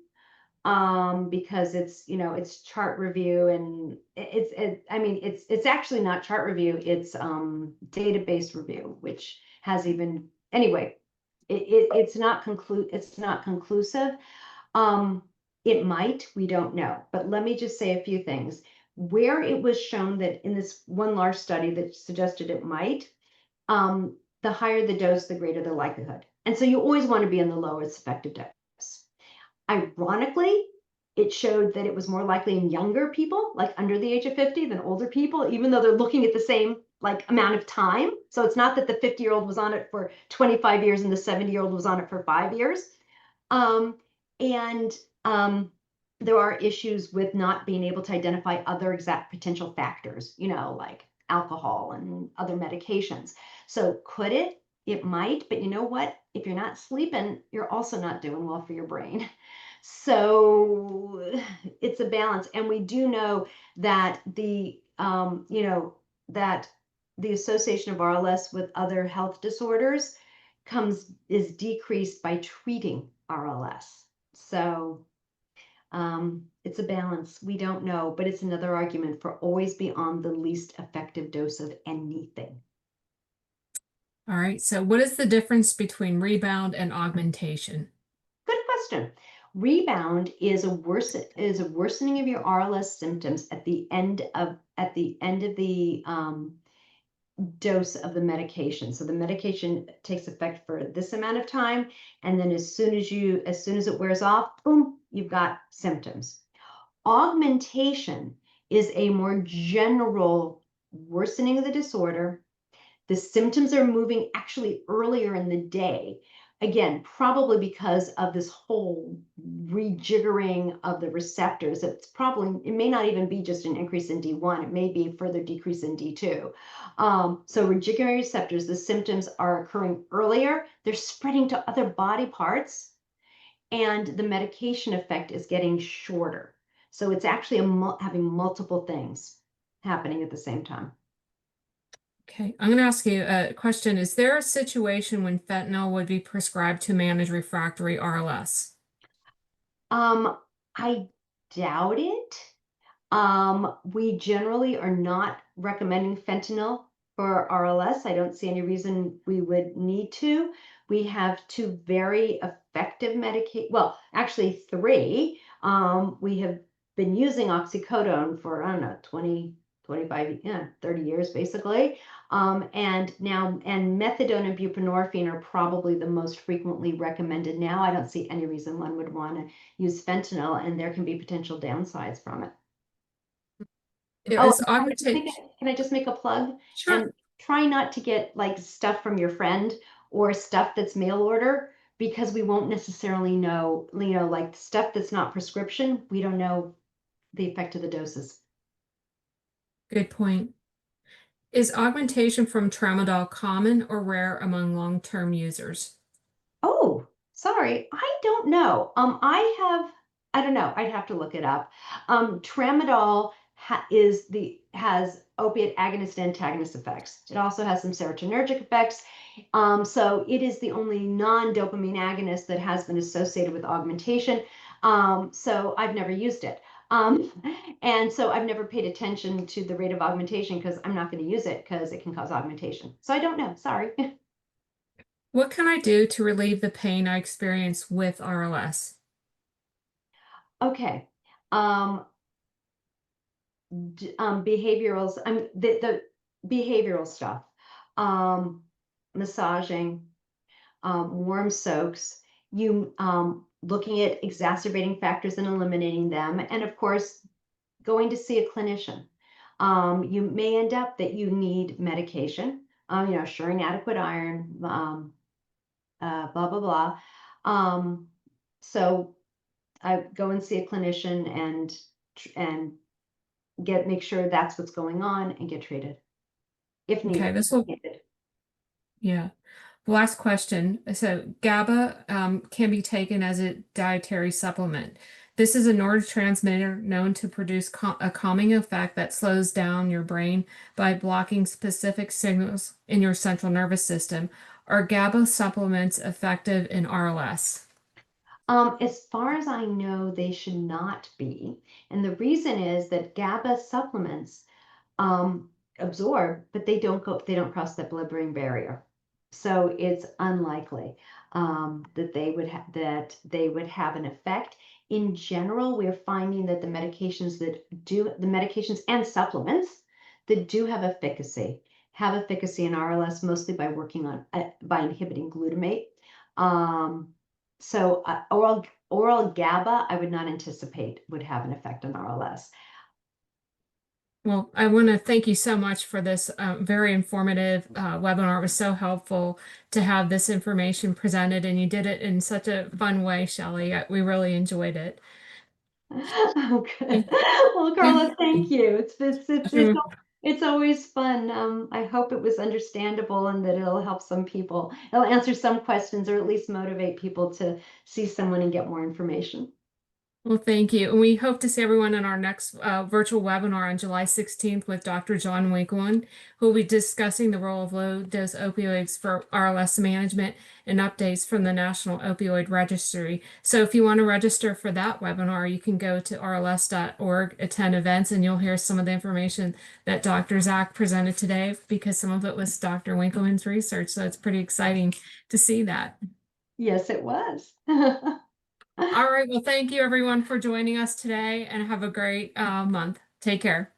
because it's chart review, and I mean it's actually not chart review, it's database review, which has even anyway, it's not conclusive. um it might, we don't know, but let me just say a few things. Where it was shown that in this one large study that suggested it might, the higher the dose, the greater the likelihood, and so you always want to be in the lowest effective dose. Ironically, it showed that it was more likely in younger people, like under the age of 50, than older people, even though they're looking at the same like amount of time. So it's not that the 50-year-old was on it for 25 years and the 70-year-old was on it for 5 years. Um, and there are issues with not being able to identify other exact potential factors, like alcohol and other medications. So could it? It might, but you know what? If you're not sleeping, you're also not doing well for your brain. So it's a balance, and we do know that the association of RLS with other health disorders is decreased by treating RLS. So it's a balance. We don't know, but it's another argument for always be on the least effective dose of anything. All right. So what is the difference between rebound and augmentation? Good question. Rebound is a worsening of your RLS symptoms at the end of the dose of the medication. So the medication takes effect for this amount of time, and then as soon as it wears off, boom, you've got symptoms. Augmentation is a more general worsening of the disorder. The symptoms are moving actually earlier in the day. Again, probably because of this whole rejiggering of the receptors. It may not even be just an increase in D1, it may be a further decrease in D2. So rejiggering receptors, the symptoms are occurring earlier, they're spreading to other body parts, and the medication effect is getting shorter. So it's actually having multiple things happening at the same time. Okay. I'm going to ask you a question. Is there a situation when fentanyl would be prescribed to manage refractory RLS? Um, I doubt it. We generally are not recommending fentanyl for RLS. I don't see any reason we would need to. We have two very effective medication. Well, actually three. We have been using oxycodone for, I don't know, 20, 25, 30 years basically. And methadone and buprenorphine are probably the most frequently recommended now. I don't see any reason one would want to use fentanyl, and there can be potential downsides from it. Oh, Is augmentation? can I just make a plug? Sure. And try not to get like stuff from your friend or stuff that's mail order because we won't necessarily know, like stuff that's not prescription, we don't know the effect of the doses. Good point. Is augmentation from tramadol common or rare among long-term users? Oh, sorry. I don't know. I don't know. I'd have to look it up. Tramadol has opiate agonist antagonist effects. It also has some serotonergic effects. So it is the only non-dopamine agonist that has been associated with augmentation. So I've never used it. Um, and so I've never paid attention to the rate of augmentation because I'm not going to use it because it can cause augmentation. So I don't know. Sorry. What can I do to relieve the pain I experience with RLS? Okay. Um, behaviorals, the behavioral stuff, um, massaging, warm soaks, you looking at exacerbating factors and eliminating them, and of course, going to see a clinician. You may end up that you need medication, assuring adequate iron, blah, blah, blah. Um, so I go and see a clinician and make sure that's what's going on and get treated if Okay, needed. this will, yeah. Last question. So GABA can be taken as a dietary supplement. This is a neurotransmitter known to produce a calming effect that slows down your brain by blocking specific signals in your central nervous system. Are GABA supplements effective in RLS? As far as I know, they should not be. And the reason is that GABA supplements um, absorb, but they don't cross that blood-brain barrier. So it's unlikely that they would have an effect. In general, we're finding that the medications and supplements that do have efficacy in RLS mostly by working on by inhibiting glutamate. Um, so oral GABA, I would not anticipate would have an effect on RLS. Well, I want to thank you so much for this very informative webinar. It was so helpful to have this information presented, and you did it in such a fun way, Shelley. We really enjoyed it. Oh, good. Well, Carla, thank you. It's always fun. I hope it was understandable and that it'll help some people. It'll answer some questions or at least motivate people to see someone and get more information. Well, thank you. And we hope to see everyone in our next virtual webinar on July 16th with Dr. John Winkelman, who will be discussing the role of low-dose opioids for RLS management and updates from the National Opioid Registry. So if you want to register for that webinar, you can go to rls.org, attend events, and you'll hear some of the information that Dr. Zak presented today because some of it was Dr. Winkelman's research. So it's pretty exciting to see that. Yes, it was. All right. Well, thank you everyone for joining us today and have a great month. Take care.